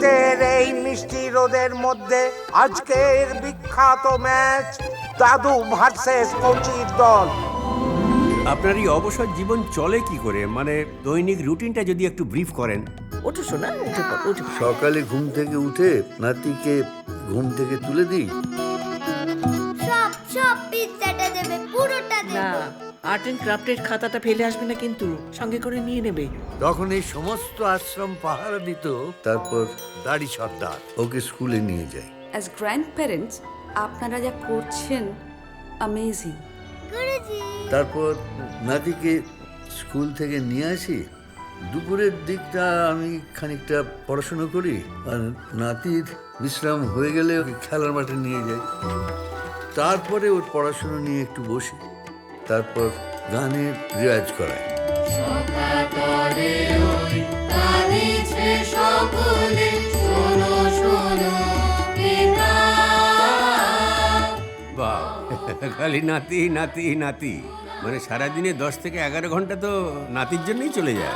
শীতের এই মিষ্টি রোদের মধ্যে আজকের বিখ্যাত ম্যাচ দাদু ভার্সেস কোচির দল। আপনার এই অবসর জীবন চলে কি করে, মানে দৈনিক রুটিনটা যদি একটু ব্রিফ করেন। ওঠো শোনা, উঠে পড়, উঠে পড়। সকালে ঘুম থেকে উঠে নাতিকে ঘুম থেকে তুলে দিই। সব সব পিৎজাটা দেবে, পুরোটা না, দেবে। আর্ট অ্যান্ড ক্রাফটের খাতাটা ফেলে আসবে না কিন্তু, সঙ্গে করে নিয়ে নেবে। তখন এই সমস্ত আশ্রম পাহারা দিত। তারপর দাড়ি সর্দার ওকে স্কুলে নিয়ে যাই। অ্যাজ গ্র্যান্ড প্যারেন্টস আপনারা যা করছেন অ্যামেজিং। গুরুজি তারপর নাতিকে স্কুল থেকে নিয়ে আসি। দুপুরের দিকটা আমি খানিকটা পড়াশোনা করি, আর নাতির বিশ্রাম হয়ে গেলে ওকে খেলার মাঠে নিয়ে যাই। তারপরে ওর পড়াশোনা নিয়ে একটু বসি, তারপর গানের রেওয়াজ করাই। বাহ, খালি নাতি নাতি নাতি, মানে সারাদিনে 10 থেকে 11 ঘন্টা তো নাতির জন্যই চলে যায়।